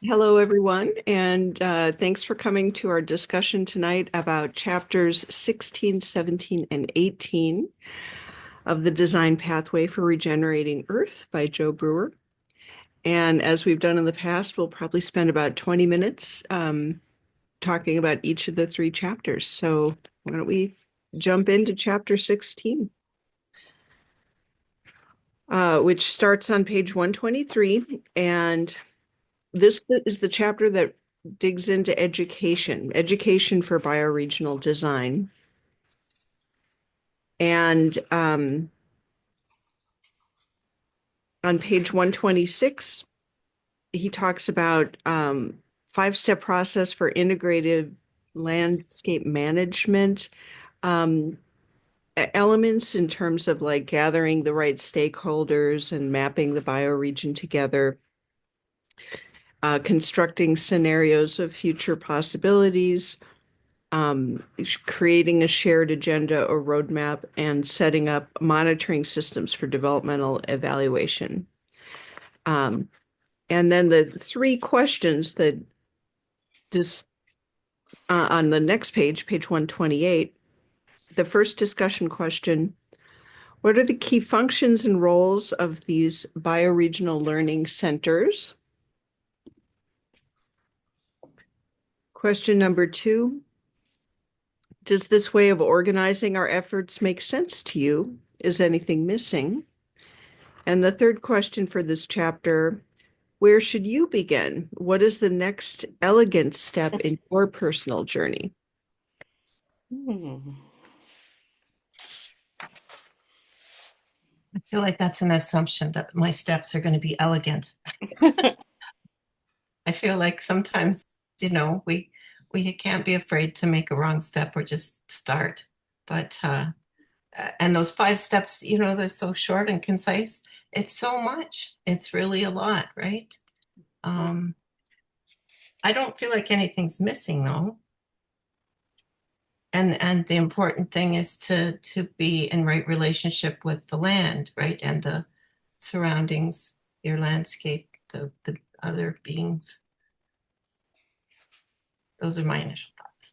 Hello, everyone, and thanks for coming to our discussion tonight about chapters 16, 17, and 18 of the Design Pathway for Regenerating Earth by Joe Brewer. And as we've done in the past, we'll probably spend about 20 minutes talking about each of the three chapters. So why don't we jump into chapter 16, which starts on page 123. And this is the chapter that digs into education for bioregional design. And on page 126, he talks about five-step process for integrative landscape management, um, elements in terms of like gathering the right stakeholders and mapping the bioregion together, constructing scenarios of future possibilities, creating a shared agenda or roadmap, and setting up monitoring systems for developmental evaluation. Um, and then the three questions that just on the next page, page 128, the first discussion question: what are the key functions and roles of these bioregional learning centers? Question number two: does this way of organizing our efforts make sense to you? Is anything missing? And the third question for this chapter: where should you begin? What is the next elegant step in your personal journey? Hmm. I feel like that's an assumption that my steps are going to be elegant. I feel like sometimes, we can't be afraid to make a wrong step or just start. But and those five steps, they're so short and concise. It's so much. It's really a lot, right? Um, I don't feel like anything's missing though. And the important thing is to be in right relationship with the land, right? And the surroundings, your landscape, the other beings. Those are my initial thoughts.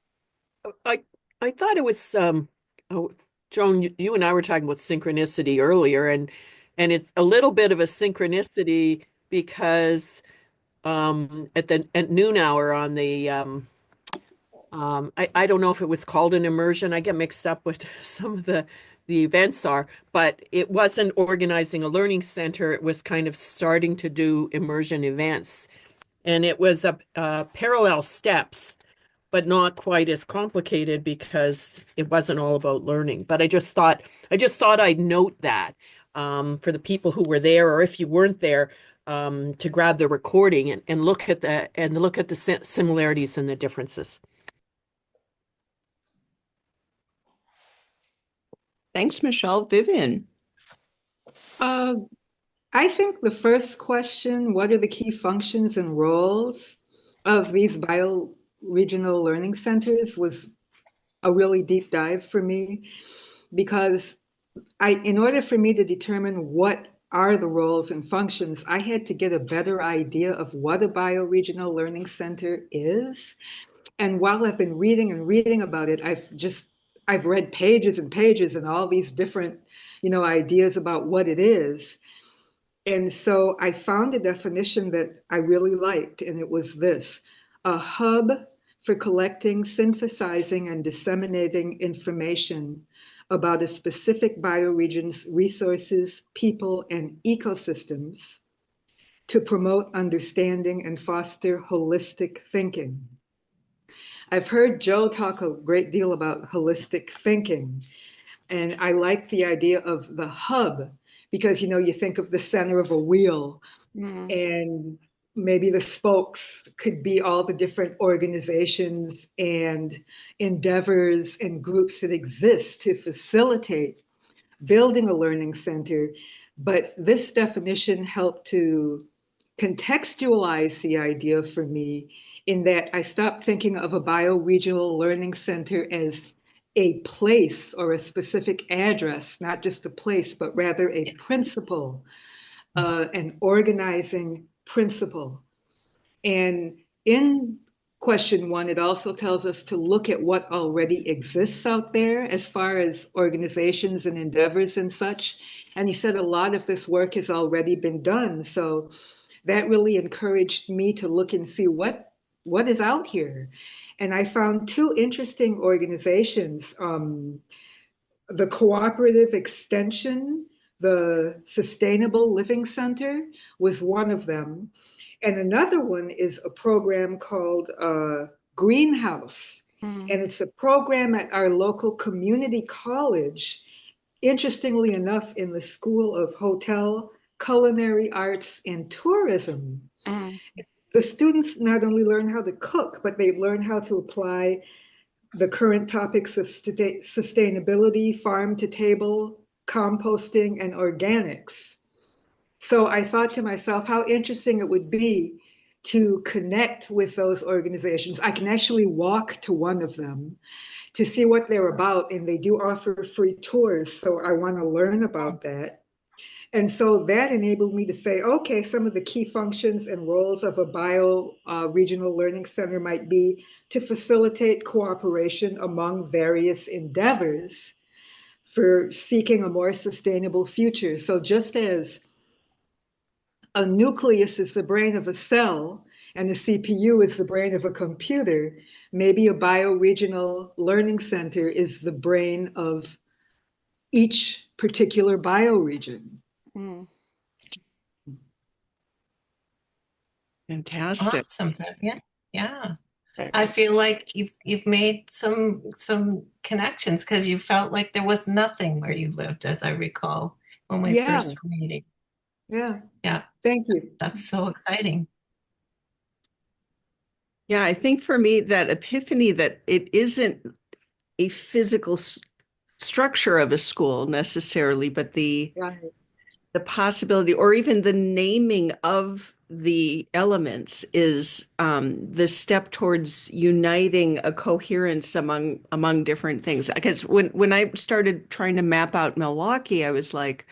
I I thought it was oh, Joan, you and I were talking about synchronicity earlier, and it's a little bit of a synchronicity because at noon hour on the I don't know if it was called an immersion. I get mixed up with some of the events are, but it wasn't organizing a learning center. It was kind of starting to do immersion events, and it was a parallel steps, but not quite as complicated because it wasn't all about learning. But I just thought I'd note that for the people who were there, or if you weren't there, to grab the recording and look at the similarities and the differences. Thanks, Michelle. Vivian. Uh, I think the first question, what are the key functions and roles of these bioregional learning centers, was a really deep dive for me because in order for me to determine what are the roles and functions, I had to get a better idea of what a bioregional learning center is. And while I've been reading and reading about it, I've read pages and pages and all these different, ideas about what it is. And so I found a definition that I really liked, and it was this: a hub for collecting, synthesizing, and disseminating information about a specific bioregion's resources, people, and ecosystems to promote understanding and foster holistic thinking. I've heard Joe talk a great deal about holistic thinking, and I like the idea of the hub because you think of the center of a wheel, Mm. and maybe the spokes could be all the different organizations and endeavors and groups that exist to facilitate building a learning center. But this definition helped to contextualize the idea for me in that I stopped thinking of a bioregional learning center as a place or a specific address, not just a place, but rather a Yeah. principle, an organizing principle. And in question one, it also tells us to look at what already exists out there as far as organizations and endeavors and such. And he said a lot of this work has already been done. So that really encouraged me to look and see what is out here. And I found two interesting organizations. The Cooperative Extension, the Sustainable Living Center was one of them. And another one is a program called Greenhouse. And it's a program at our local community college, interestingly enough, in the School of Hotel, Culinary Arts, and Tourism. Mm. The students not only learn how to cook, but they learn how to apply the current topics of sustainability, farm to table, composting, and organics. So I thought to myself how interesting it would be to connect with those organizations. I can actually walk to one of them to see what they're about, and they do offer free tours. So I want to learn about that. And so that enabled me to say, okay, some of the key functions and roles of a bio regional learning center might be to facilitate cooperation among various endeavors for seeking a more sustainable future. So just as a nucleus is the brain of a cell and the CPU is the brain of a computer, maybe a bioregional learning center is the brain of each particular bioregion. Mm. Fantastic. Awesome, Vivian. Yeah. I feel like you've made some connections because you felt like there was nothing where you lived, as I recall when we Yeah, first were meeting. yeah. Yeah, Thank you. that's so exciting. Yeah, I think for me, that epiphany that it isn't a physical structure of a school necessarily, but Right. the possibility or even the naming of the elements is the step towards uniting a coherence among different things. Because when I started trying to map out Milwaukee, I was like,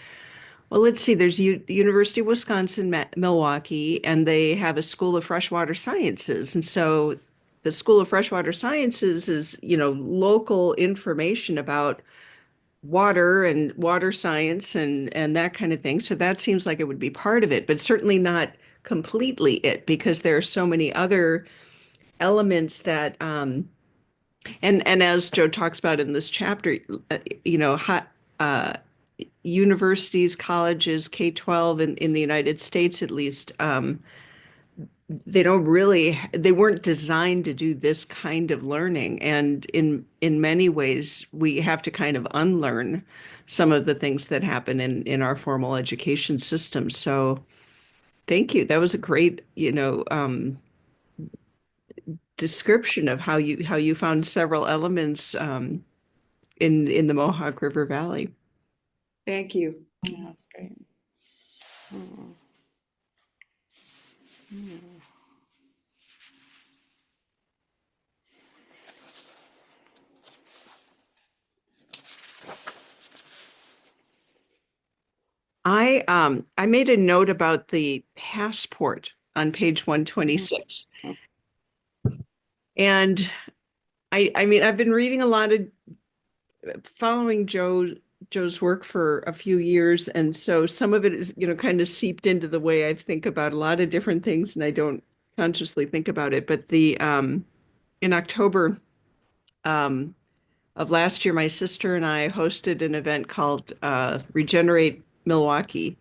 well, let's see, there's University of Wisconsin, Milwaukee, and they have a School of Freshwater Sciences. And so the School of Freshwater Sciences is, local information about water and water science and that kind of thing. So that seems like it would be part of it, but certainly not completely it, because there are so many other elements that and as Joe talks about in this chapter, uh, you know, uh, universities, colleges, K-12 in the United States at least, they weren't designed to do this kind of learning. And in many ways, we have to kind of unlearn some of the things that happen in our formal education system. So thank you. That was a great, description of how you found several elements in the Mohawk River Valley. Thank you. Yeah, that's great. Mm. Mm. I made a note about the passport on page 126. And I mean, I've been reading a lot of following Joe's work for a few years, and so some of it is, kind of seeped into the way I think about a lot of different things, and I don't consciously think about it. But the in October um, of last year, my sister and I hosted an event called Regenerate Milwaukee,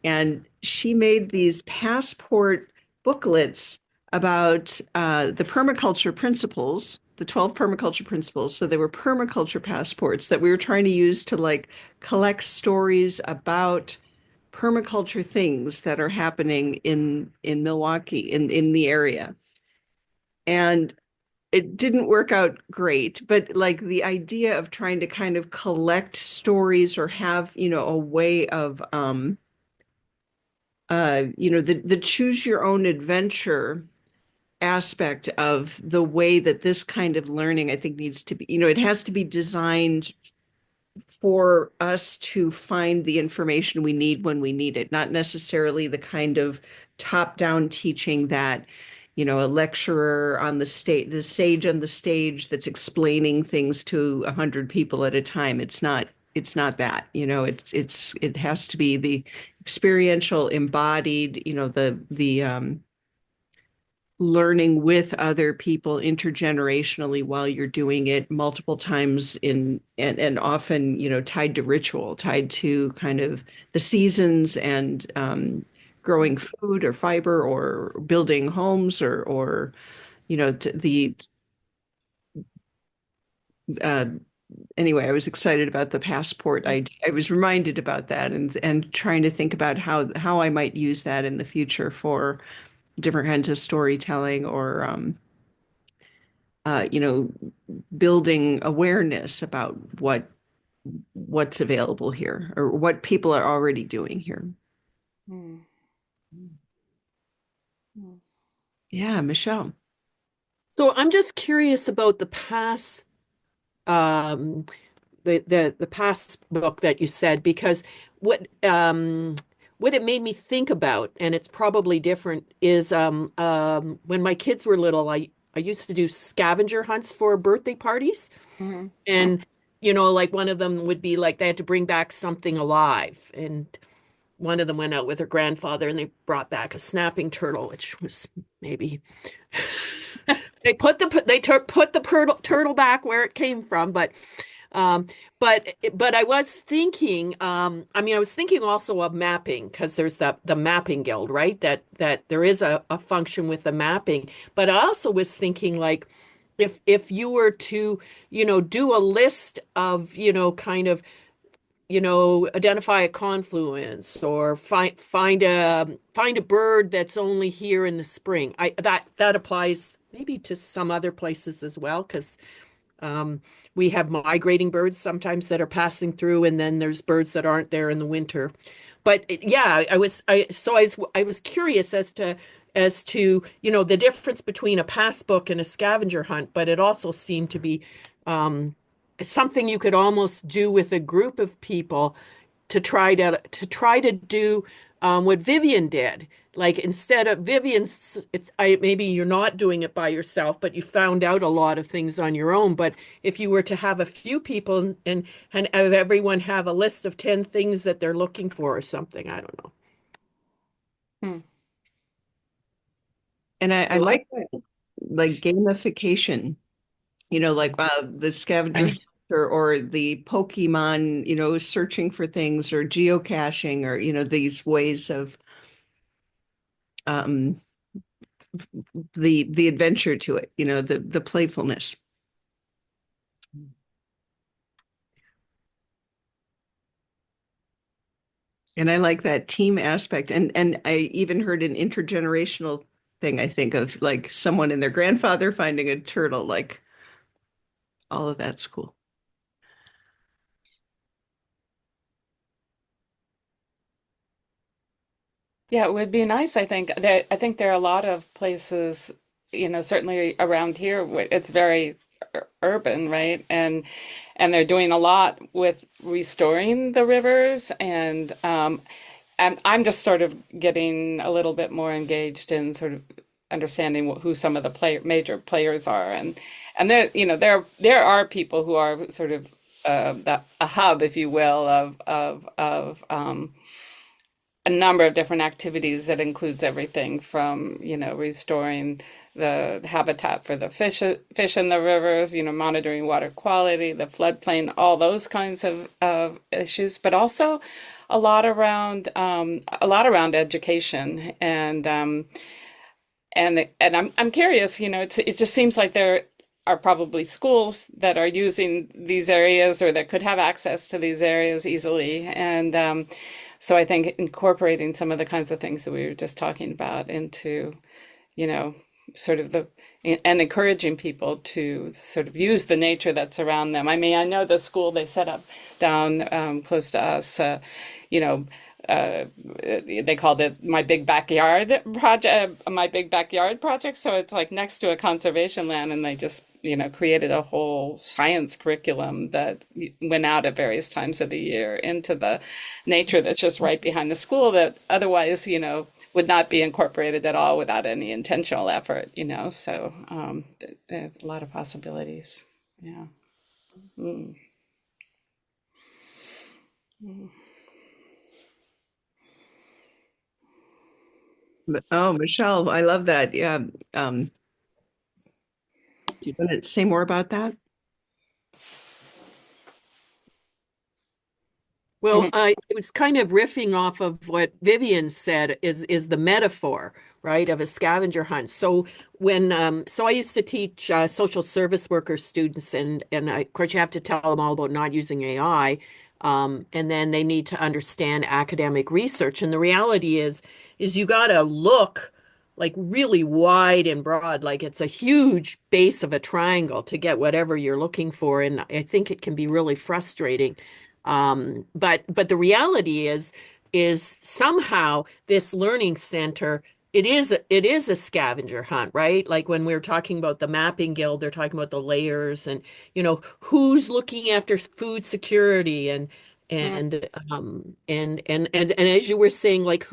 and she made these passport booklets about the permaculture principles, the 12 permaculture principles. So they were permaculture passports that we were trying to use to like collect stories about permaculture things that are happening in Milwaukee, in the area. And it didn't work out great, but like the idea of trying to kind of collect stories or have, a way of the choose your own adventure aspect of the way that this kind of learning, I think, needs to be, it has to be designed for us to find the information we need when we need it, not necessarily the kind of top-down teaching that a lecturer on the sage on the stage that's explaining things to 100 people at a time. It's not that, it has to be the experiential, embodied, the learning with other people intergenerationally while you're doing it multiple times and often, tied to ritual, tied to kind of the seasons and growing food or fiber or building homes or the uh, anyway, I was excited about the passport idea. I was reminded about that and trying to think about how I might use that in the future for different kinds of storytelling or uh, you know, building awareness about what's available here or what people are already doing here. Hmm. Hmm. Yeah, Michelle. So I'm just curious about the past, um, the past book that you said, because what it made me think about, and it's probably different, is when my kids were little, I used to do scavenger hunts for birthday parties, Hmm. and like one of them would be like they had to bring back something alive, and one of them went out with her grandfather and they brought back a snapping turtle, which was maybe put the turtle back where it came from, um, but I was thinking, I mean, I was thinking also of mapping because there's the mapping guild, right? That there is a function with the mapping, but I also was thinking like if you were to do a list of kind of identify a confluence or find a bird that's only here in the spring. That applies maybe to some other places as well, because um, we have migrating birds sometimes that are passing through, and then there's birds that aren't there in the winter. But yeah, I was curious as to the difference between a pass book and a scavenger hunt, but it also seemed to be um, something you could almost do with a group of people to try to do what Vivian did. Like instead of Vivian's, maybe you're not doing it by yourself, but you found out a lot of things on your own. But if you were to have a few people and have everyone have a list of 10 things that they're looking for or something, I don't know. Hmm. And I You like like that, like gamification, like the scavenger it? hunt or the Pokemon, searching for things or geocaching or, these ways of um, the adventure to it, the playfulness. And I like that team aspect. And I even heard an intergenerational thing, I think, of like someone and their grandfather finding a turtle, like all of that's cool. Yeah, it would be nice, I think. I think there are a lot of places, certainly around here, it's very urban, right? And they're doing a lot with restoring the rivers and I'm just sort of getting a little bit more engaged in sort of understanding who some of the major players are, and there are people who are sort of a hub, if you will, of a number of different activities that includes everything from restoring the habitat for the fish in the rivers, monitoring water quality, the floodplain, all those kinds of issues, but also a lot around education and I'm curious, it just seems like there are probably schools that are using these areas or that could have access to these areas easily. And so I think incorporating some of the kinds of things that we were just talking about into, you know, sort of and encouraging people to sort of use the nature that's around them. I mean, I know the school they set up down close to us, you know, they called it my big backyard project, my big backyard project. So it's like next to a conservation land, and they just, created a whole science curriculum that went out at various times of the year into the nature that's just right behind the school that otherwise, would not be incorporated at all without any intentional effort, you know. So there's a lot of possibilities. Yeah. Mm. Oh, Michelle, I love that. Yeah. Do you want to say more about that? Well, it was kind of riffing off of what Vivian said is the metaphor, right, of a scavenger hunt. So so I used to teach social service worker students, and of course you have to tell them all about not using AI, and then they need to understand academic research. And the reality is you got to look like really wide and broad, like it's a huge base of a triangle to get whatever you're looking for, and I think it can be really frustrating. But the reality is somehow this learning center it is a scavenger hunt, right? Like when we were talking about the mapping guild, they're talking about the layers and who's looking after food security and as you were saying, like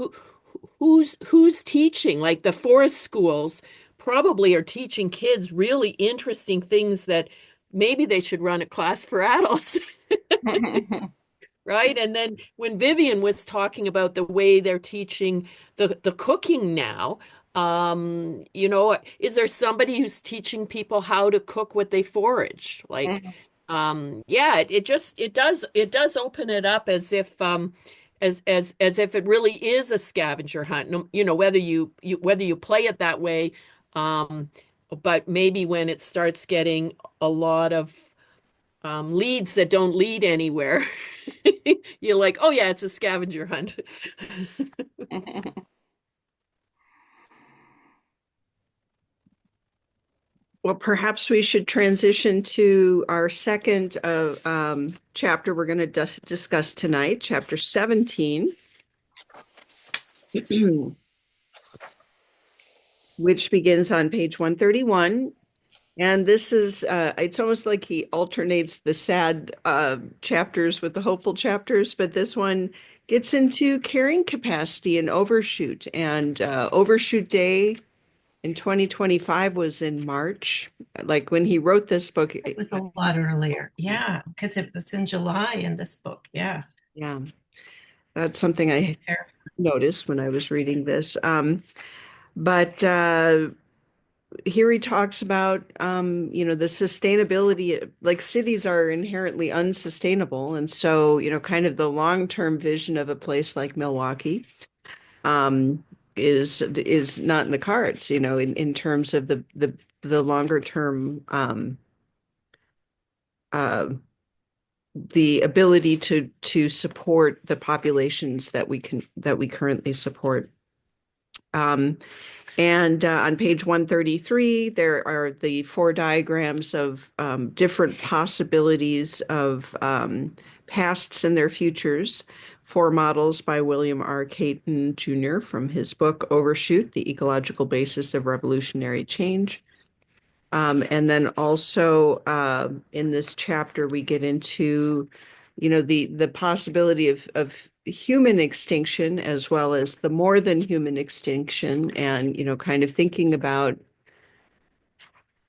who's teaching? Like the forest schools probably are teaching kids really interesting things that maybe they should run a class for adults. Right. And then when Vivian was talking about the way they're teaching the cooking now, is there somebody who's teaching people how to cook what they forage? Like, yeah, it does open it up as if as if it really is a scavenger hunt. No, whether you play it that way, um, but maybe when it starts getting a lot of leads that don't lead anywhere. You're like, oh yeah, it's a scavenger hunt. Well, perhaps we should transition to our second chapter we're going to discuss tonight, chapter 17, which begins on page 131. And this is, it's almost like he alternates the sad chapters with the hopeful chapters, but this one gets into carrying capacity and overshoot. And Overshoot Day in 2025 was in March. Like when he wrote this book, It was a lot earlier. Yeah, because it was in July in this book. Yeah. yeah, that's something I It's terrible. noticed when I was reading this. But here he talks about, the sustainability, like cities are inherently unsustainable. And so, kind of the long-term vision of a place like Milwaukee um, is not in the cards, in terms of the longer term uh, the ability to support the populations that we currently support. Um, and on page 133, there are the four diagrams of different possibilities of pasts and their futures. Four models by William R. Caton Jr. from his book Overshoot: The Ecological Basis of Revolutionary Change. And then also in this chapter, we get into, the possibility of human extinction as well as the more than human extinction, and kind of thinking about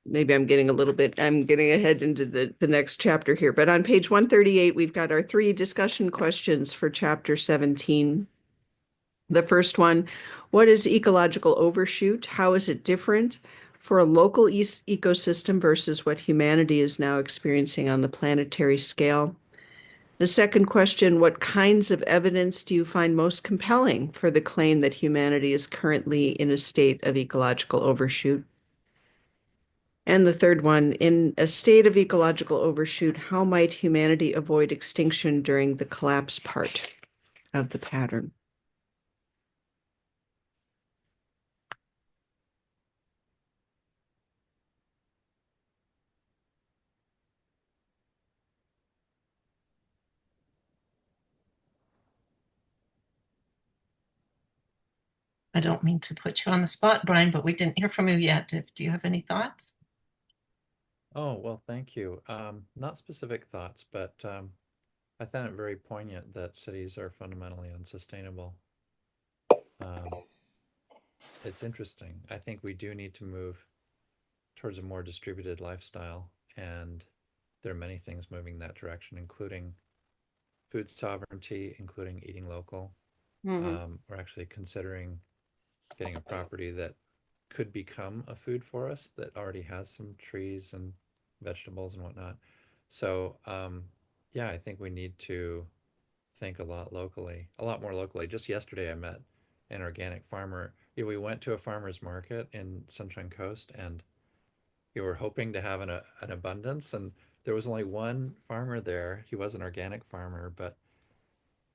maybe I'm getting ahead into the next chapter here. But on page 138, we've got our three discussion questions for chapter 17. The first one, what is ecological overshoot? How is it different for a local ecosystem versus what humanity is now experiencing on the planetary scale? The second question, what kinds of evidence do you find most compelling for the claim that humanity is currently in a state of ecological overshoot? And the third one, in a state of ecological overshoot, how might humanity avoid extinction during the collapse part of the pattern? I don't mean to put you on the spot, Brian, but we didn't hear from you yet. Do you have any thoughts? Oh, well, thank you. Not specific thoughts, but I found it very poignant that cities are fundamentally unsustainable. Um, it's interesting. I think we do need to move towards a more distributed lifestyle, and there are many things moving that direction, including food sovereignty, including eating local. Hmm. We're actually considering getting a property that could become a food forest that already has some trees and vegetables and whatnot. So, yeah, I think we need to think a lot locally, a lot more locally. Just yesterday, I met an organic farmer. Yeah, we went to a farmer's market in Sunshine Coast, and we were hoping to have an abundance. And there was only one farmer there. He was an organic farmer, but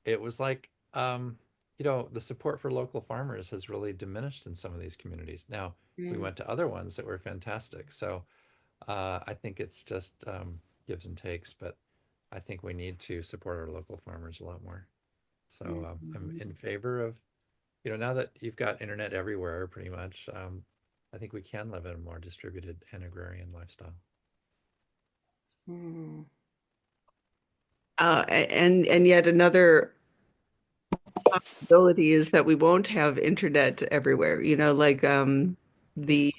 it was like, the support for local farmers has really diminished in some of these communities. Now, we Mm. went to other ones that were fantastic. So I think it's just gives and takes, but I think we need to support our local farmers a lot more. So I'm Mm. in favor of, now that you've got internet everywhere, pretty much, I think we can live in a more distributed and agrarian lifestyle. Mm. And yet another possibility is that we won't have internet everywhere. Like the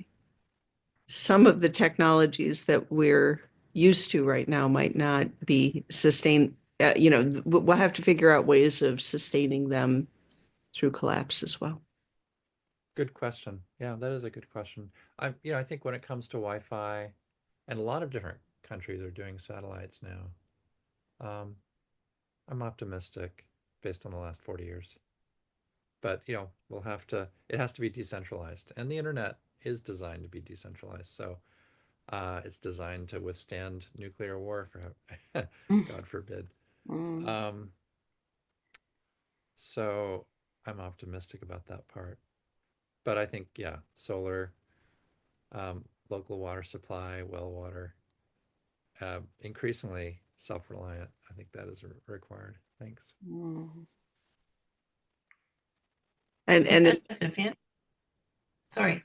some of the technologies that we're used to right now might not be sustained. We'll have to figure out ways of sustaining them through collapse as well. Good question. Yeah, that is a good question. I think when it comes to Wi-Fi, and a lot of different countries are doing satellites now, um, I'm optimistic based on the last 40 years. But, it has to be decentralized. And the internet is designed to be decentralized. So it's designed to withstand nuclear war, God forbid. Mm. Um, so I'm optimistic about that part. But I think, yeah, solar, local water supply, well water, increasingly self-reliant. I think that is required. Thanks. Mm. And Vivian, sorry.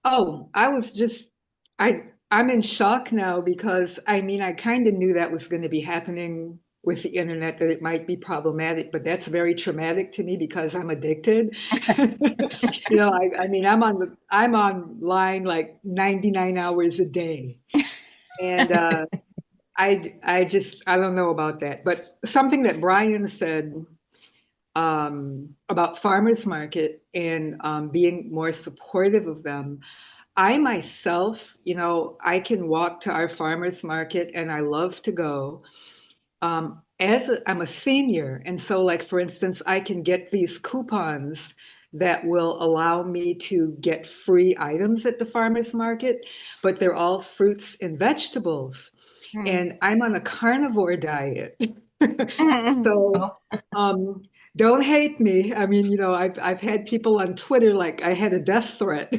Oh, I'm in shock now because I mean I kind of knew that was going to be happening with the internet, that it might be problematic, but that's very traumatic to me because I'm addicted. I mean I'm online like 99 hours a day. And I don't know about that. But something that Brian said about farmers market and being more supportive of them. I myself, I can walk to our farmers market and I love to go. I'm a senior, and so, like, for instance, I can get these coupons that will allow me to get free items at the farmers market, but they're all fruits and vegetables. Mm. And I'm on a carnivore diet. Mm. So, Oh, um, don't hate me. I mean, I've had people on Twitter, like I had a death threat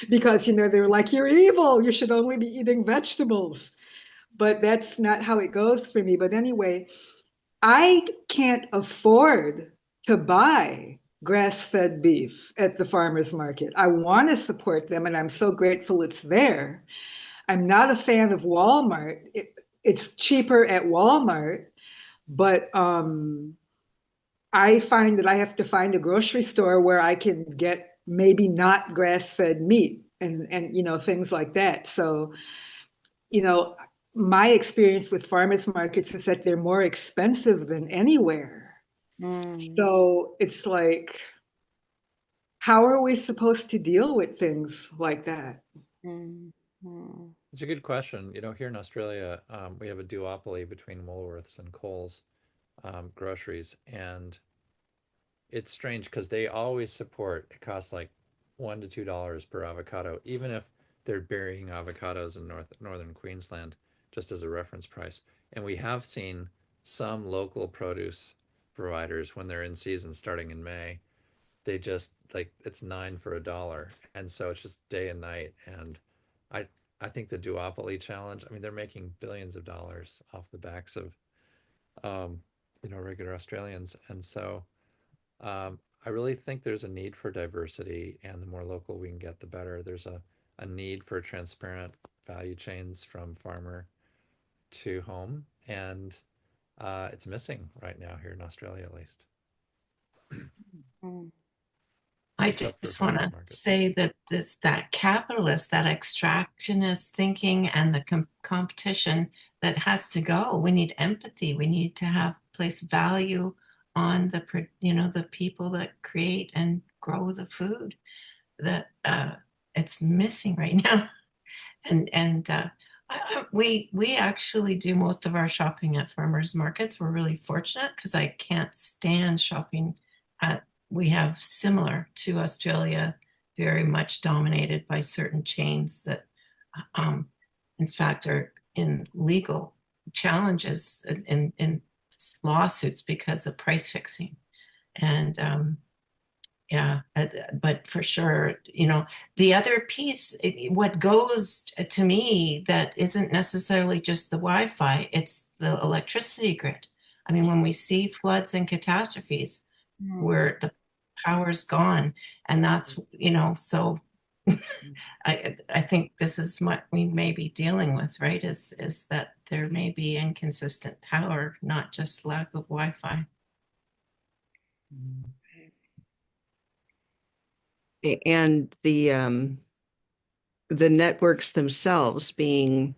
because, they were like, "You're evil. You should only be eating vegetables." But that's not how it goes for me. But anyway, I can't afford to buy grass-fed beef at the farmers market. I want to support them, and I'm so grateful it's there. I'm not a fan of Walmart. It's cheaper at Walmart, but I find that I have to find a grocery store where I can get maybe not grass-fed meat and things like that. So, you know, my experience with farmers markets is that they're more expensive than anywhere. Mm. So it's like, how are we supposed to deal with things like that? Mm. Mm. It's a good question. Here in Australia, we have a duopoly between Woolworths and Coles groceries, and it's strange because they always support it costs like $1 to $2 per avocado, even if they're burying avocados in northern Queensland, just as a reference price. And we have seen some local produce providers when they're in season starting in May, they just like it's nine for $1. And so it's just day and night. And I I think the duopoly challenge, I mean, they're making billions of dollars off the backs of um, regular Australians. And so I really think there's a need for diversity, and the more local we can get, the better. There's a need for transparent value chains from farmer to home, and it's missing right now here in Australia, at least. Mm. I except for just want farmers to markets. say that that capitalist, that extractionist thinking and the competition that has to go. We need empathy. We need to have place value on the people that create and grow the food that it's missing right now. And we actually do most of our shopping at farmers markets. We're really fortunate because I can't stand shopping at. We have similar to Australia, very much dominated by certain chains that, um, in fact, are in legal challenges in lawsuits because of price fixing. And yeah, but for sure, the other piece, what goes to me that isn't necessarily just the Wi-Fi, it's the electricity grid. I mean, when we see floods and catastrophes where the power's gone, and that's, so I think this is what we may be dealing with, right? Is that there may be inconsistent power, not just lack of Wi-Fi. And the networks themselves being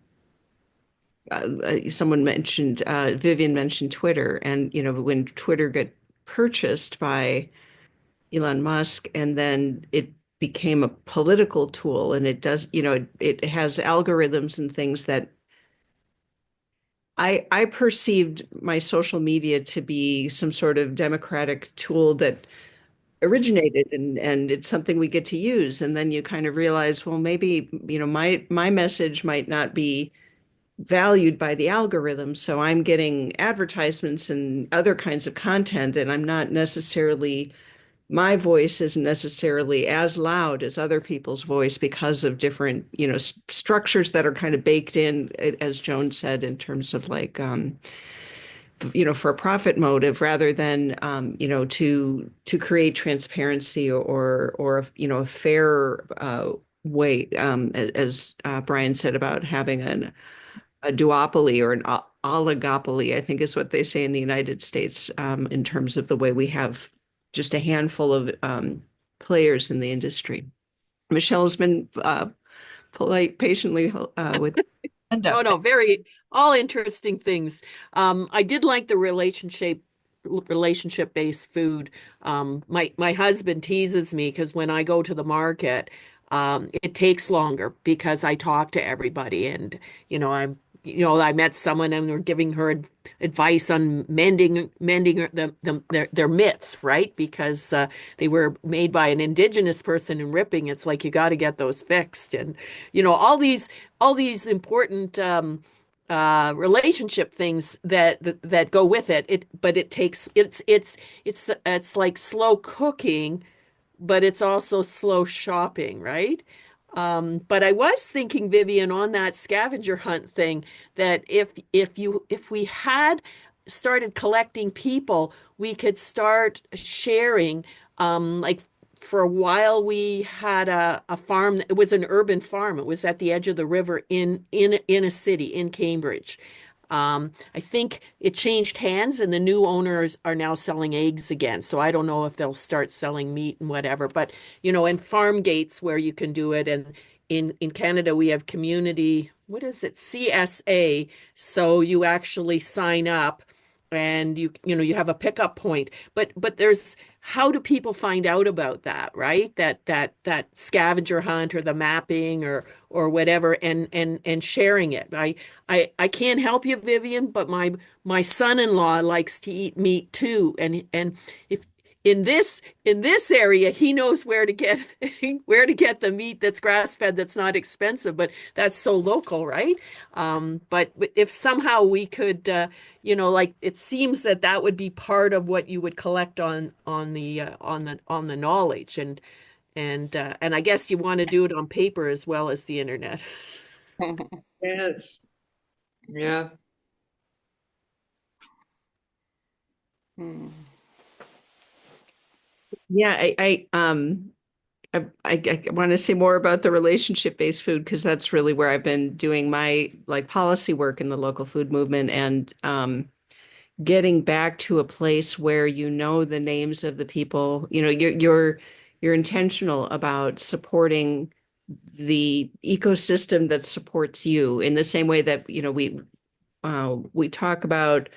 someone mentioned Vivian mentioned Twitter, and when Twitter got purchased by Elon Musk, and then it became a political tool, and it does, it has algorithms and things that I perceived my social media to be some sort of democratic tool that originated, and it's something we get to use. And then you kind of realize, well, maybe, my message might not be valued by the algorithm. So I'm getting advertisements and other kinds of content, and I'm not necessarily, my voice isn't necessarily as loud as other people's voice because of different, structures that are kind of baked in, as Joan said, in terms of like, for a profit motive rather than, to create transparency or a fair way, as Brian said about having a duopoly or an oligopoly, I think is what they say in the United States, in terms of the way we have just a handful of players in the industry. Michelle has been polite, patiently with hand Oh up. no, very all interesting things. I did like the relationship based food. My husband teases me because when I go to the market, it takes longer because I talk to everybody, and I met someone and we're giving her advice on mending their mitts, right? Because they were made by an indigenous person and ripping. It's like you got to get those fixed, and all these important relationship things that go with it. But it takes it's like slow cooking, but it's also slow shopping, right? But I was thinking, Vivian, on that scavenger hunt thing, that if we had started collecting people, we could start sharing. Like for a while, we had a farm. It was an urban farm. It was at the edge of the river in a city in Cambridge. I think it changed hands, and the new owners are now selling eggs again. So I don't know if they'll start selling meat and whatever. But and farm gates where you can do it, and in Canada we have community. What is it? CSA. So you actually sign up, and you have a pickup point. But there's how do people find out about that, right? That scavenger hunt or the mapping or whatever, and sharing it. I can't help you, Vivian, but my son-in-law likes to eat meat too, and if in this area he knows where to get where to get the meat that's grass-fed, that's not expensive, but that's so local, right? But if somehow we could, like it seems that would be part of what you would collect on the knowledge, and I guess you want to do it on paper as well as the internet. Yes. Yeah. Hmm. Yeah, I want to say more about the relationship-based food because that's really where I've been doing my like policy work in the local food movement, and getting back to a place where the names of the people, you're intentional about supporting the ecosystem that supports you in the same way that, we talk about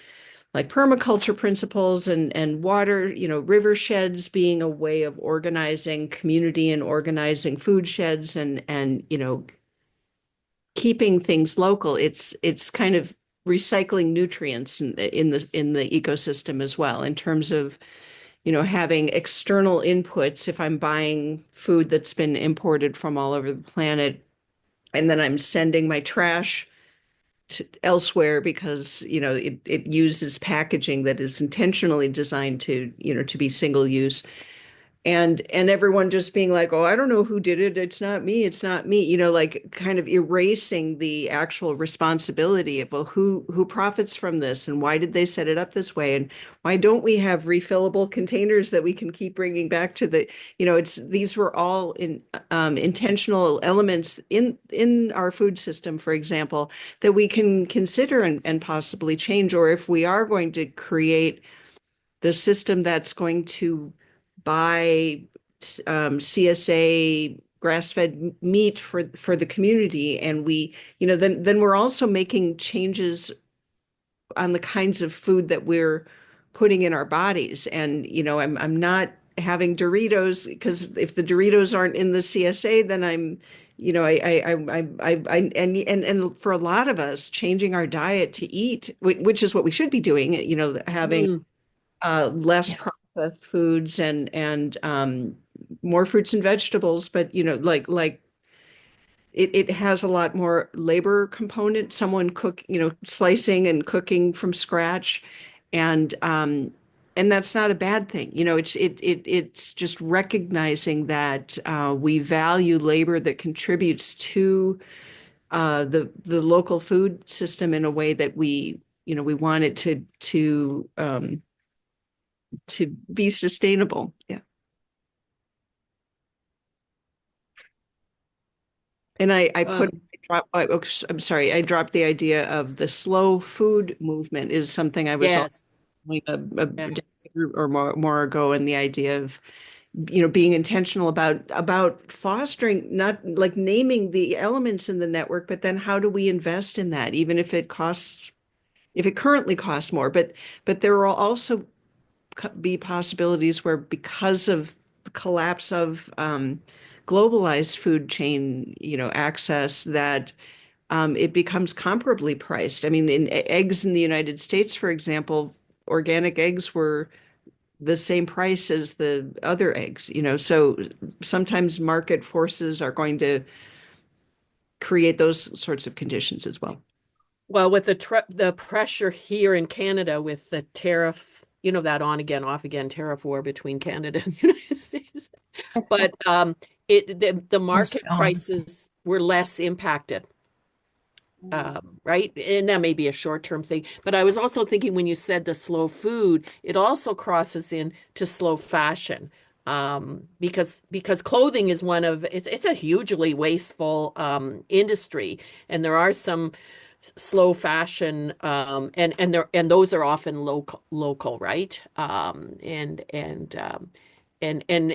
like permaculture principles and water, river sheds being a way of organizing community and organizing food sheds and keeping things local. It's kind of recycling nutrients in the ecosystem as well in terms of having external inputs. If I'm buying food that's been imported from all over the planet and then I'm sending my trash elsewhere because it uses packaging that is intentionally designed to be single use, and everyone just being like, oh, I don't know who did it, it's not me, like kind of erasing the actual responsibility of, well, who profits from this and why did they set it up this way and why don't we have refillable containers that we can keep bringing back to it's these were all intentional elements in our food system, for example, that we can consider and possibly change. Or if we are going to create the system that's going to buy CSA grass-fed meat for the community, and then we're also making changes on the kinds of food that we're putting in our bodies. And I'm not having Doritos because if the Doritos aren't in the CSA, then I'm and for a lot of us, changing our diet to eat, which is what we should be doing, having Mm. less Yes. processed foods and more fruits and vegetables. But like it has a lot more labor component. Someone slicing and cooking from scratch, and that's not a bad thing. It's just recognizing that we value labor that contributes to the local food system in a way that we want it to be sustainable. Yeah. And Um, I'm sorry, I dropped the idea of the slow food movement is something I was also yes. doing a Yeah. decade or more ago, and the idea of, being intentional about fostering, not like naming the elements in the network, but then how do we invest in that, even if it currently costs more, but there will also be possibilities where, because of the collapse of globalized food chain, access, that it becomes comparably priced. I mean, in eggs in the United States, for example, organic eggs were the same price as the other eggs, so sometimes market forces are going to create those sorts of conditions as well. Well, with the pressure here in Canada with the tariff, that on again, off again tariff war between Canada and the United States. But the Most, market prices were less impacted. Right? And that may be a short-term thing. But I was also thinking when you said the slow food, it also crosses into slow fashion. Because clothing is it's a hugely wasteful industry, and there are some slow fashion and those are often local, right? And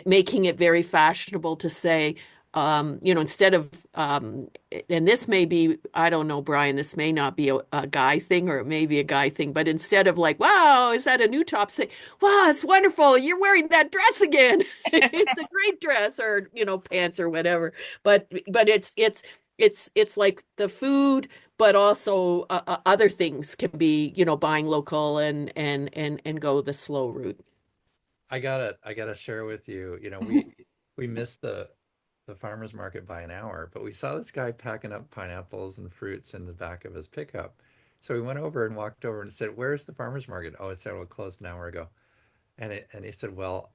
making it very fashionable to say, instead of, and this may be, I don't know, Brian, this may not be a guy thing or it may be a guy thing, but instead of like, wow, is that a new top? Say, wow, it's wonderful. You're wearing that dress again. It's a great dress, or, pants or whatever. But it's like the food, but also other things can be, buying local and go the slow route. I gotta share with you, we missed the farmer's market by an hour, but we saw this guy packing up pineapples and fruits in the back of his pickup. So we went over and walked over and said, "Where's the farmer's market?" Oh, it said, "Well, closed an hour ago." And he said, "Well,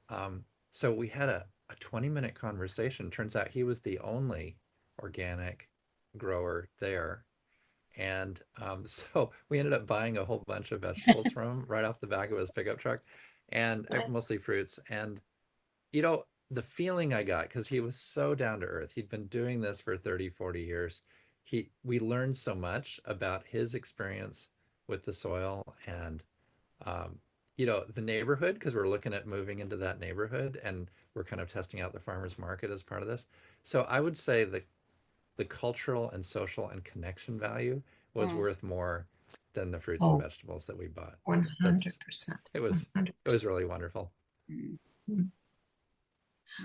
so we had a 20-minute conversation. Turns out he was the only organic grower there. And so we ended up buying a whole bunch of vegetables from him right off the back of his pickup truck, and mostly fruits. And the feeling I got, because he was so down to earth, he'd been doing this for 30, 40 years. We learned so much about his experience with the soil, and um, the neighborhood, because we're looking at moving into that neighborhood and we're kind of testing out the farmers market as part of this. So I would say the cultural and social and connection value was Mm. worth more than the fruits and Oh, vegetables that we bought. That's 100%. it was it was 100%. really wonderful. Mm.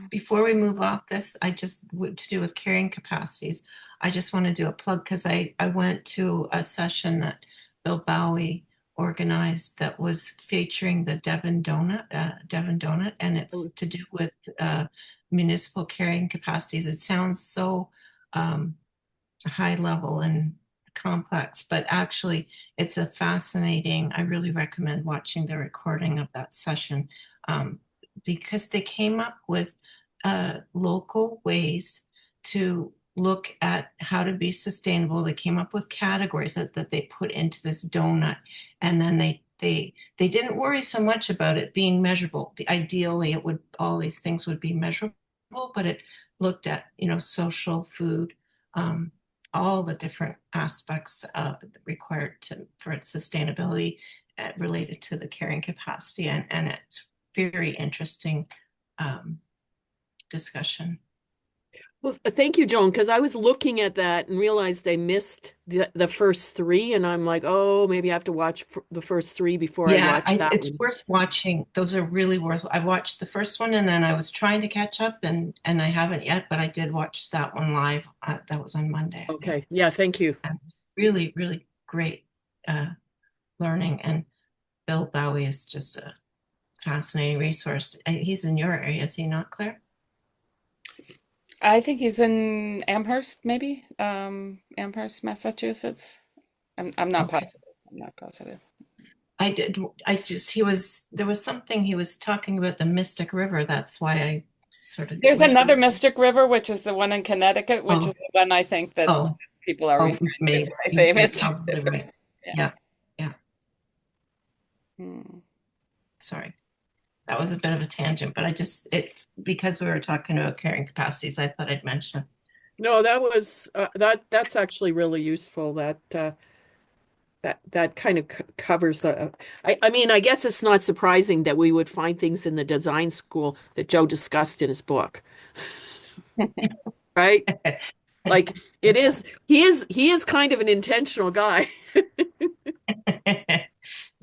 Before we move off this, I just to do with carrying capacities, I just want to do a plug because I went to a session that Bill Bowie organized that was featuring the Devon Donut, and it's to do with municipal carrying capacities. It sounds so high level and complex, but actually it's a fascinating, I really recommend watching the recording of that session because they came up with local ways to look at how to be sustainable. They came up with categories that they put into this donut, and then they didn't worry so much about it being measurable. Ideally, it would all these things would be measurable, but it looked at social food, all the different aspects required for its sustainability related to the carrying capacity, and it's very interesting discussion. Well, thank you, Joan, because I was looking at that and realized I missed the first three, and I'm like, oh, maybe I have to watch the first three before I Yeah, watch that it's one. worth watching. Those are really worth. I watched the first one, and then I was trying to catch up, and I haven't yet, but I did watch that one live. That was on Monday, I think. Okay, yeah, thank you. And really, really great learning. And Bill Bowie is just a fascinating resource. He's in your area, is he not, Claire? I think he's in Amherst, maybe, Amherst, Massachusetts. I'm not Okay. positive. I'm not positive. There was something he was talking about the Mystic River. That's why I sort of There's tweaked. another Mystic River, which is the one in Connecticut, which Oh, is the one I think that oh, people are oh, referring to when maybe I say you're Mystic probably River. right. Yeah. Yeah, yeah. Hmm. Sorry. That was a bit of a tangent, but because we were talking about carrying capacities, I thought I'd mention it. No, that was that's actually really useful. That kind of covers the. I mean, I guess it's not surprising that we would find things in the design school that Joe discussed in his book, right? Like it Just is. He is kind of an intentional guy.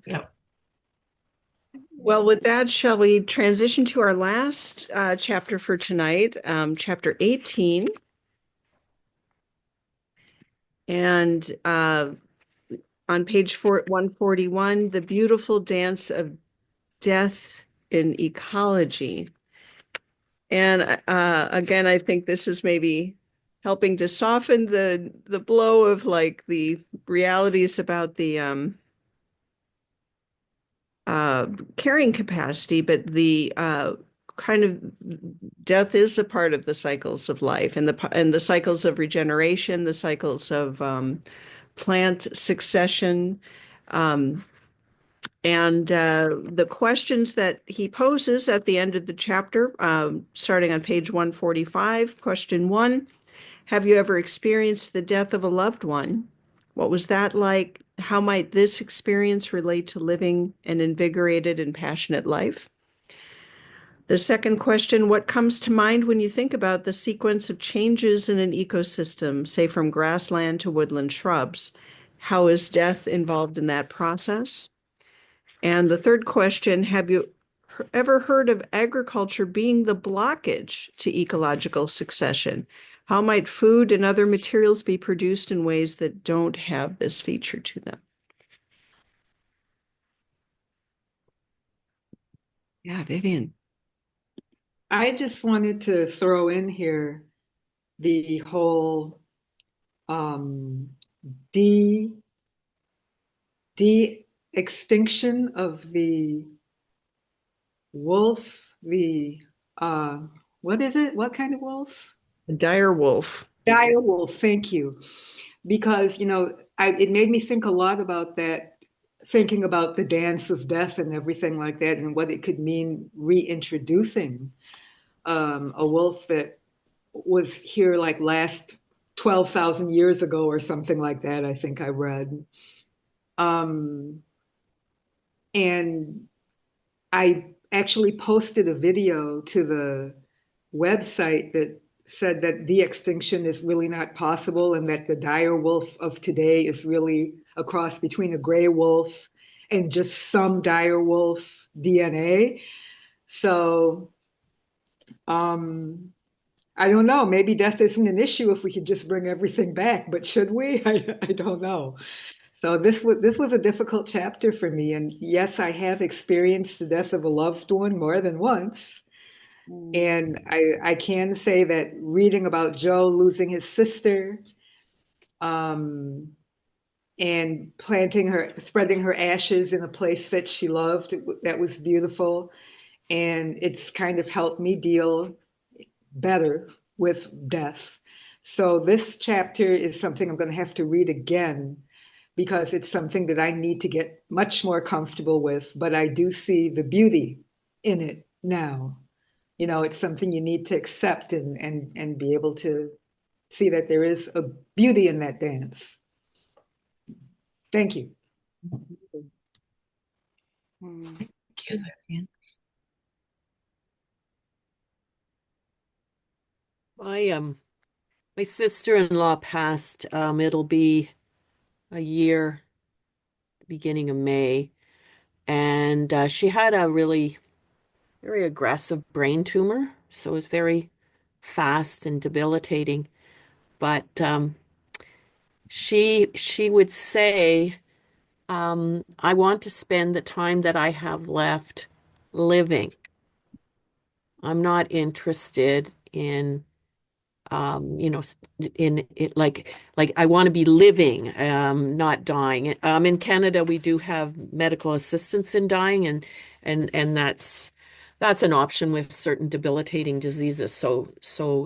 yep. Well, with that, shall we transition to our last chapter for tonight, chapter 18. And on page 141, the beautiful dance of death in ecology. And again, I think this is maybe helping to soften the blow of like the realities about the carrying capacity, but the kind of death is a part of the cycles of life and the cycles of regeneration, the cycles of plant succession. And the questions that he poses at the end of the chapter, starting on page 145, question 1, have you ever experienced the death of a loved one? What was that like? How might this experience relate to living an invigorated and passionate life? The second question, what comes to mind when you think about the sequence of changes in an ecosystem, say from grassland to woodland shrubs? How is death involved in that process? And the third question, have you ever heard of agriculture being the blockage to ecological succession? How might food and other materials be produced in ways that don't have this feature to them? Yeah, Vivian. I just wanted to throw in here the whole um, de de-extinction of the wolf, the what is it? What kind of wolf? A dire wolf. Dire wolf, thank you. Because, it made me think a lot about that, thinking about the dance of death and everything like that, and what it could mean reintroducing a wolf that was here like last 12,000 years ago or something like that, I think I read. Um, and I actually posted a video to the website that said that de-extinction is really not possible and that the dire wolf of today is really a cross between a gray wolf and just some dire wolf DNA. So, um, I don't know. Maybe death isn't an issue if we could just bring everything back, but should we? I don't know. So this was a difficult chapter for me, and yes, I have experienced the death of a loved one more than once. Mm. And I can say that reading about Joe losing his sister, um, and spreading her ashes in a place that she loved, that was beautiful. And it's kind of helped me deal better with death. So this chapter is something I'm going to have to read again because it's something that I need to get much more comfortable with, but I do see the beauty in it now. It's something you need to accept and be able to see that there is a beauty in that dance. Thank you. Mm. Thank you, Vivian. My sister-in-law passed. It'll be a year, beginning of May, and she had a really very aggressive brain tumor, so it was very fast and debilitating. But she would say, "I want to spend the time that I have left living. I'm not interested in." In it, like I want to be living, not dying. In Canada, we do have medical assistance in dying, and that's an option with certain debilitating diseases. So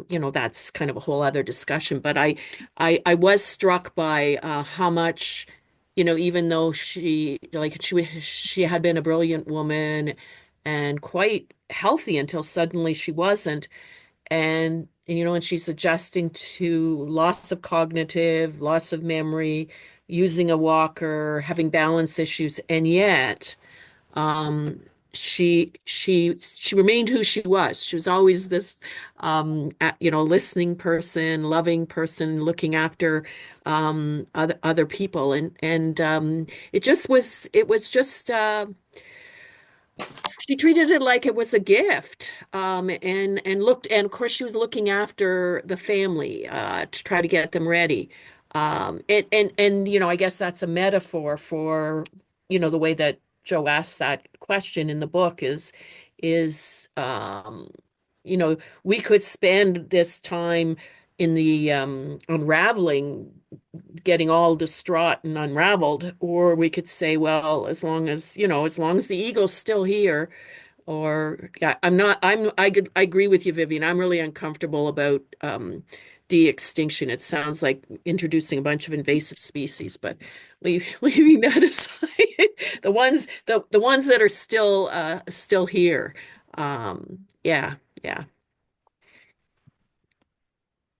that's kind of a whole other discussion. But I was struck by how much, even though she had been a brilliant woman and quite healthy until suddenly she wasn't. And she's adjusting to loss of cognitive, loss of memory, using a walker, having balance issues, and yet um, she remained who she was. She was always this listening person, loving person, looking after other people, and it was just she treated it like it was a gift, and of course she was looking after the family to try to get them ready. And I guess that's a metaphor for the way that Joe asked that question in the book is we could spend this time in the unraveling, getting all distraught and unraveled, or we could say, well, as long as the ego's still here, or yeah, I agree with you, Vivian. I'm really uncomfortable about de-extinction. It sounds like introducing a bunch of invasive species, but leaving that aside, the ones that are still here. Yeah, yeah.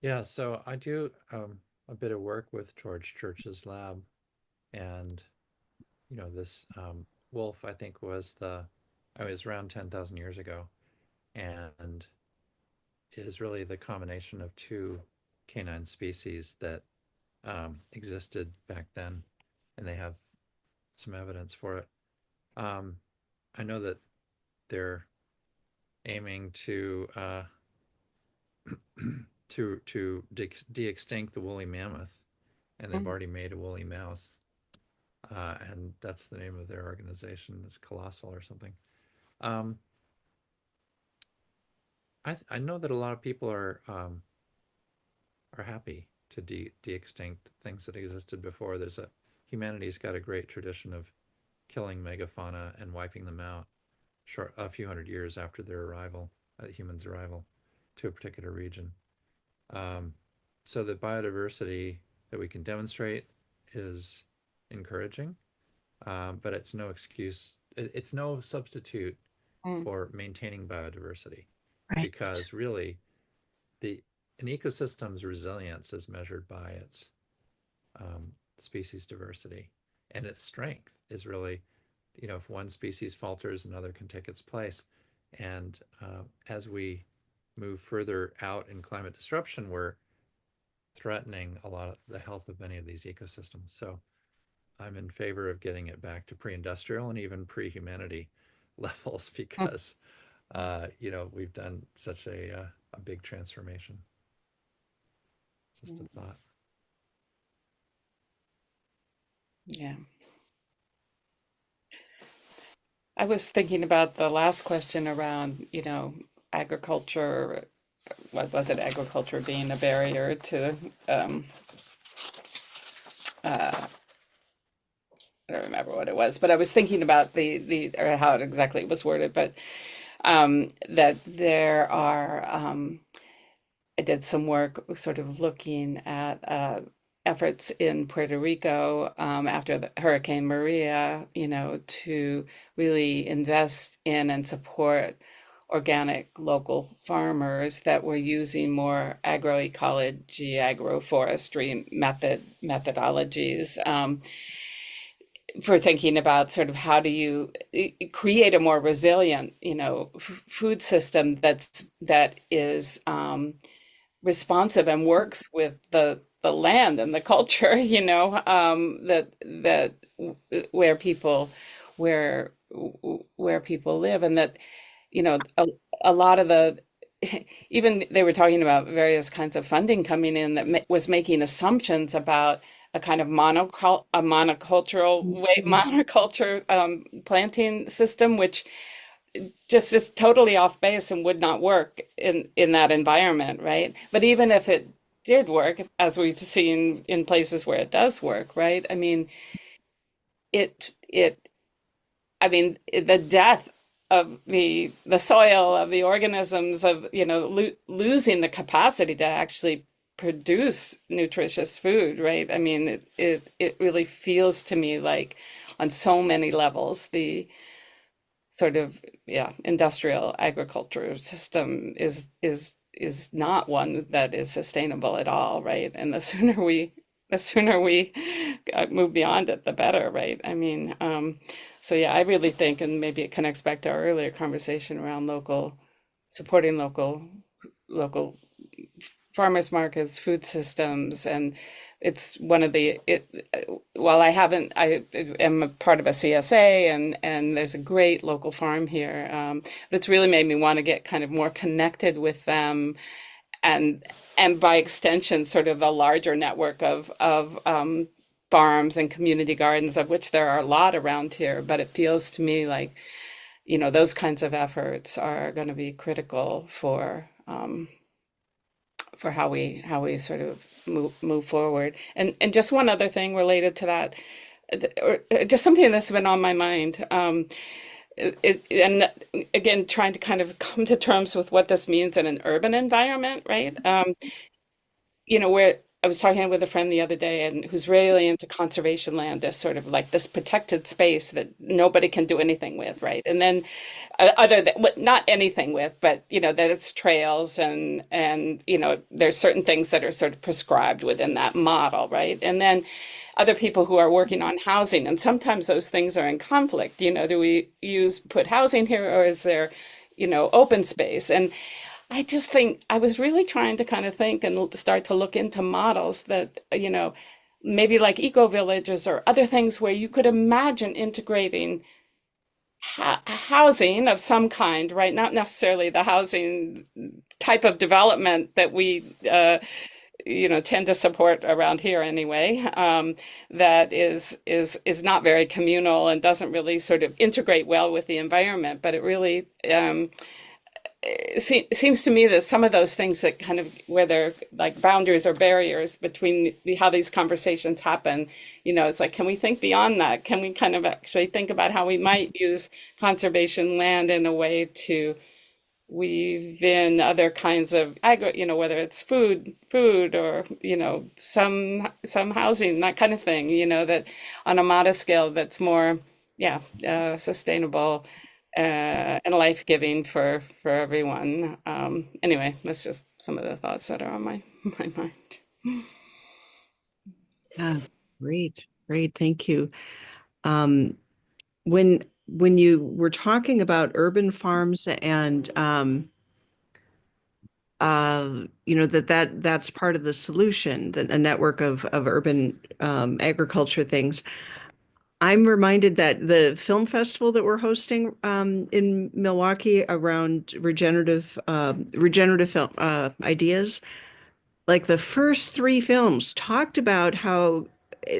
Yeah, so I do a bit of work with George Church's lab, and this wolf, I think, I was around 10,000 years ago, and is really the combination of two canine species that existed back then, and they have some evidence for it. Um, I know that they're aiming to de-extinct the woolly mammoth, and they've Mm. already made a woolly mouse, and that's the name of their organization. It's Colossal or something. Um, I know that a lot of people are happy to de-extinct things that existed before. Humanity's got a great tradition of killing megafauna and wiping them out a few hundred years after their arrival, humans' arrival to a particular region. Um, so the biodiversity that we can demonstrate is encouraging, but it's no excuse. It's no substitute Mm. for maintaining biodiversity, Right. because really the an ecosystem's resilience is measured by its species diversity, and its strength is really if one species falters, another can take its place. And as we move further out in climate disruption, we're threatening a lot of the health of many of these ecosystems. So I'm in favor of getting it back to pre-industrial and even pre-humanity levels because we've done such a big transformation. Just a thought. Yeah. I was thinking about the last question around, agriculture. What was it? Agriculture being a barrier to, um, uh, I don't remember what it was, but I was thinking about or how it exactly was worded, but that there are, I did some work sort of looking at efforts in Puerto Rico after the Hurricane Maria, to really invest in and support organic local farmers that were using more agroecology, agroforestry methodologies. For thinking about sort of how do you create a more resilient, food system that is responsive and works with the land and the culture, that where people where where people live, and that a lot of the even they were talking about various kinds of funding coming in that was making assumptions about a kind of monocultural way monoculture planting system, which just is totally off base and would not work in that environment, right? But even if it did work, as we've seen in places where it does work, right? I mean, it I mean, the death of the soil, of the organisms, of losing the capacity to actually produce nutritious food, right? I mean, it really feels to me like on so many levels the sort of industrial agriculture system is not one that is sustainable at all, right? And the sooner we move beyond it, the better, right? I mean, so yeah, I really think, and maybe it connects back to our earlier conversation around supporting local farmers markets, food systems, and it's one of while I am a part of a CSA, and there's a great local farm here, but it's really made me want to get kind of more connected with them, and by extension, sort of a larger network of farms and community gardens, of which there are a lot around here. But it feels to me like, those kinds of efforts are going to be critical for how we sort of move forward. And just one other thing related to that, or just something that's been on my mind. And again, trying to kind of come to terms with what this means in an urban environment, right? Where I was talking with a friend the other day, and who's really into conservation land, this sort of like this protected space that nobody can do anything with, right? And then other than not anything with, but that it's trails, and there's certain things that are sort of prescribed within that model, right? And then other people who are working on housing, and sometimes those things are in conflict. Do we put housing here, or is there open space? And I just think I was really trying to kind of think and start to look into models that, maybe like eco villages or other things where you could imagine integrating housing of some kind, right? Not necessarily the housing type of development that we, tend to support around here anyway. That is not very communal and doesn't really sort of integrate well with the environment, but it really seems to me that some of those things that kind of where they're like boundaries or barriers between how these conversations happen, it's like, can we think beyond that? Can we kind of actually think about how we might use conservation land in a way to weave in other kinds of whether it's food or, some housing, that kind of thing, that on a modest scale that's more, sustainable and life-giving for everyone. Anyway, that's just some of the thoughts that are on my my mind. Yeah, great. Great. Thank you. Um, when you were talking about urban farms and that's part of the solution, that a network of urban agriculture things. I'm reminded that the film festival that we're hosting in Milwaukee around regenerative film ideas, like the first three films talked about how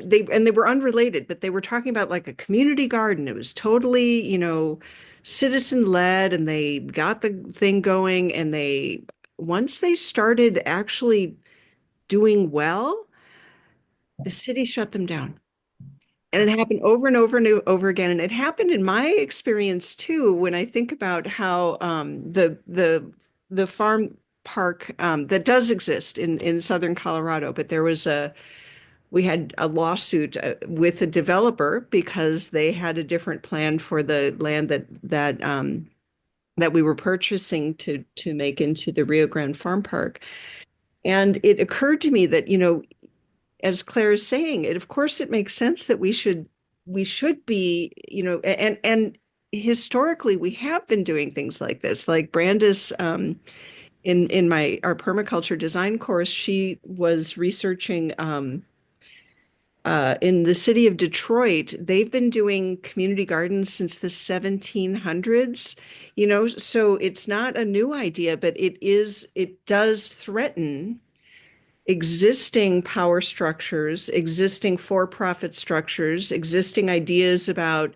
they were unrelated, but they were talking about like a community garden. It was totally, citizen led, and they got the thing going, and they once they started actually doing well, the city shut them down. And it happened over and over and over again. And it happened in my experience too, when I think about how the farm park that does exist in southern Colorado, but we had a lawsuit with a developer because they had a different plan for the land that we were purchasing to make into the Rio Grande Farm Park. And it occurred to me that, as Claire is saying, of course it makes sense that we should be, and historically we have been doing things like this. Like Brandis, in our permaculture design course, she was researching in the city of Detroit. They've been doing community gardens since the 1700s, so it's not a new idea, but it does threaten existing power structures, existing for-profit structures, existing ideas about,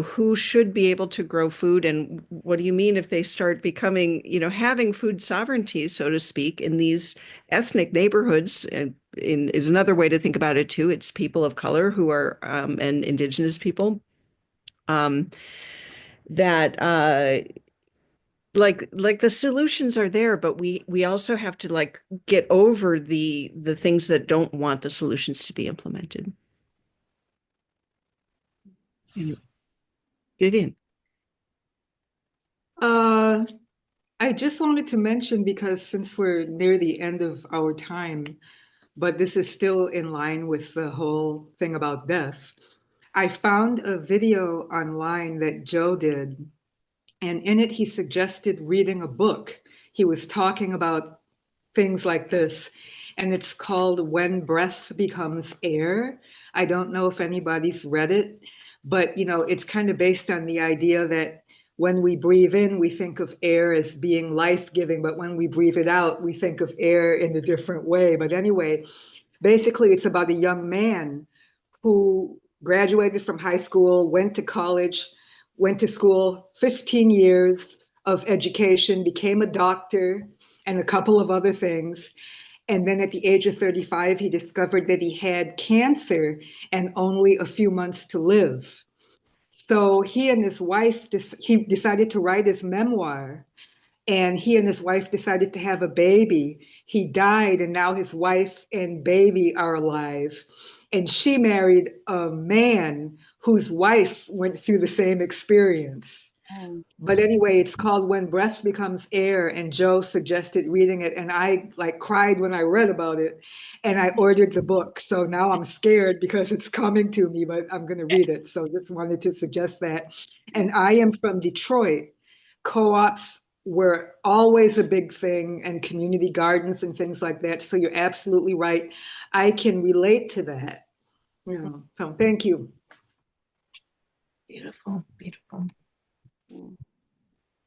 who should be able to grow food, and what do you mean if they start becoming, having food sovereignty, so to speak, in these ethnic neighborhoods. And is another way to think about it too. It's people of color who are and indigenous people um, that like the solutions are there, but we also have to like get over the things that don't want the solutions to be implemented. Vivian. Uh, I just wanted to mention, because since we're near the end of our time, but this is still in line with the whole thing about death, I found a video online that Joe did, and in it he suggested reading a book. He was talking about things like this, and it's called When Breath Becomes Air. I don't know if anybody's read it, but it's kind of based on the idea that when we breathe in, we think of air as being life-giving, but when we breathe it out, we think of air in a different way. But anyway, basically, it's about a young man who graduated from high school, went to college, went to school, 15 years of education, became a doctor, and a couple of other things. And then at the age of 35, he discovered that he had cancer and only a few months to live. So he and his wife, he decided to write his memoir, and he and his wife decided to have a baby. He died, and now his wife and baby are alive. And she married a man whose wife went through the same experience. Oh. But anyway, it's called When Breath Becomes Air, and Joe suggested reading it, and I like cried when I read about it, and I ordered the book. So now I'm scared because it's coming to me, but I'm going to read it. So just wanted to suggest that. And I am from Detroit. Co-ops were always a big thing, and community gardens and things like that. So you're absolutely right. I can relate to that. So thank you. Beautiful, beautiful.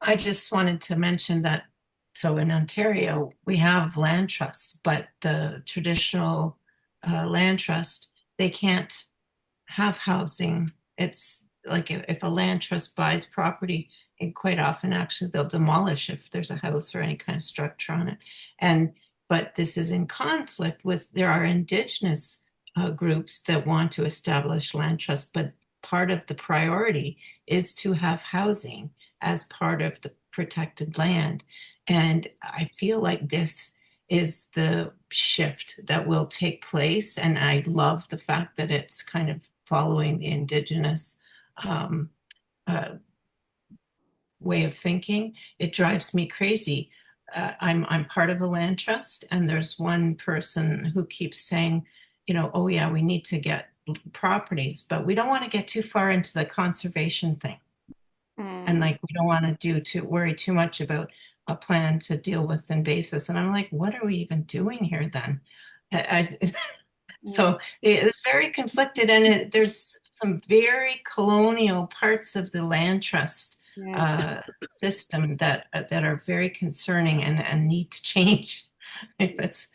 I just wanted to mention that, so in Ontario, we have land trusts, but the traditional land trust, they can't have housing. It's like if a land trust buys property, and quite often actually they'll demolish if there's a house or any kind of structure on it. But this is in conflict with, there are indigenous groups that want to establish land trusts, but part of the priority is to have housing as part of the protected land. And I feel like this is the shift that will take place. And I love the fact that it's kind of following the indigenous uh, way of thinking. It drives me crazy. I'm part of a land trust, and there's one person who keeps saying, oh yeah, we need to get properties, but we don't want to get too far into the conservation thing. And Mm. like, we don't want to worry too much about a plan to deal with invasives. And I'm like, what are we even doing here then? So it's very conflicted, and there's some very colonial parts of the land trust system that are very concerning and need to change if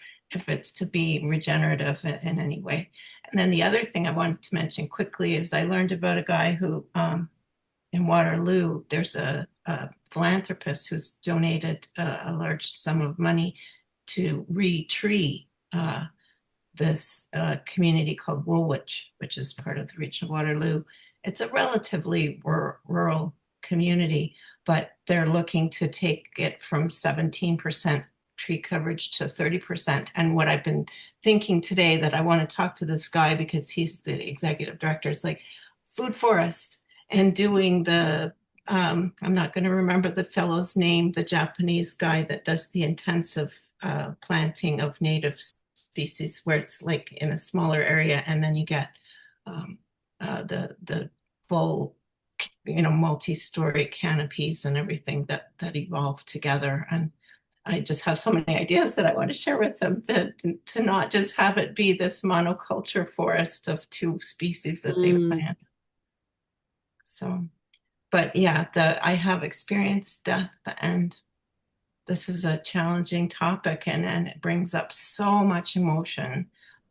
it's to be regenerative in any way. And then the other thing I wanted to mention quickly is I learned about a guy who in Waterloo, there's a philanthropist who's donated a large sum of money to re-tree this community called Woolwich, which is part of the region of Waterloo. It's a relatively rural community, but they're looking to take it from 17% tree coverage to 30%. And what I've been thinking today that I want to talk to this guy because he's the executive director, is like food forest and doing the I'm not going to remember the fellow's name, the Japanese guy that does the intensive planting of native species, where it's like in a smaller area, and then you get the full, multi-story canopies and everything that evolve together. And I just have so many ideas that I want to share with them to not just have it be this monoculture forest of two species that they plant. So, but yeah, I have experienced death, and this is a challenging topic, and it brings up so much emotion.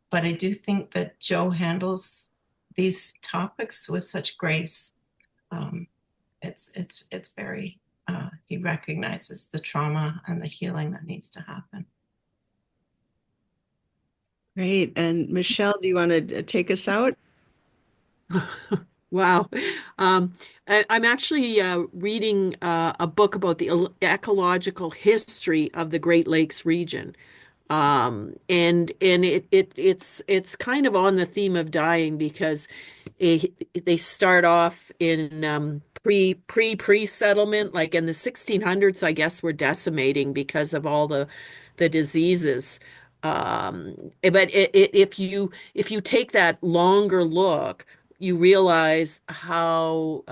But I do think that Joe handles these topics with such grace. It's very he recognizes the trauma and the healing that needs to happen. Great. And Michelle, do you want to take us out? Wow. I'm actually reading a book about the ecological history of the Great Lakes region. And it's kind of on the theme of dying because they start off in pre-settlement, like in the 1600s, I guess, were decimating because of all the diseases. But if you take that longer look, you realize how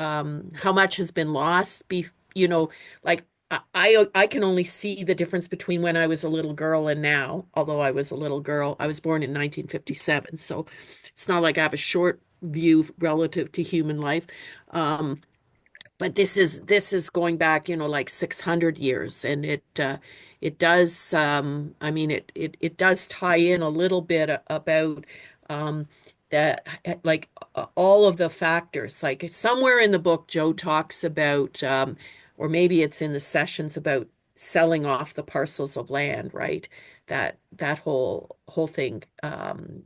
much has been lost. Like I can only see the difference between when I was a little girl and now. Although I was a little girl, I was born in 1957, so it's not like I have a short view relative to human life. But this is going back, like 600 years, and it does I mean it does tie in a little bit about that like all of the factors. Like somewhere in the book, Joe talks about or maybe it's in the sessions about selling off the parcels of land, right? That whole thing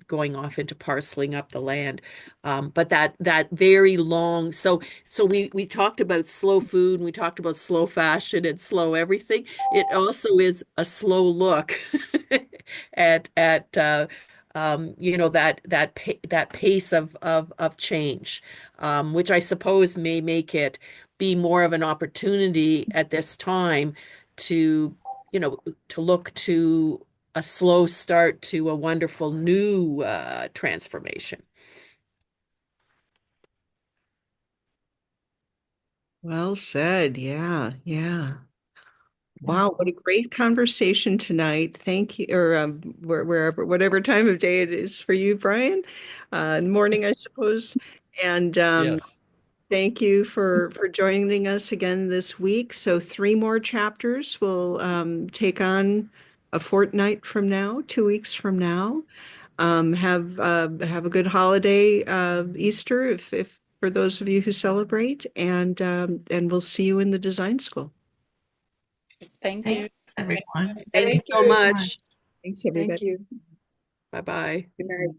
going off into parceling up the land. But that very long so we talked about slow food, and we talked about slow fashion and slow everything. It also is a slow look at that pace of change, which I suppose may make it be more of an opportunity at this time to to look to a slow start to a wonderful new transformation. Well said. Yeah. Yeah. Wow, what a great conversation tonight. Thank you, or wherever, whatever time of day it is for you, Brian. Morning, I suppose. And Yes. thank you for joining us again this week. So three more chapters will take on a fortnight from now, 2 weeks from now. Have a good holiday, Easter, if for those of you who celebrate, and we'll see you in the design school. Thank you. Thanks, everyone. Thanks Thank so you. much. Thanks, Thank everybody. you. Bye bye. Good night.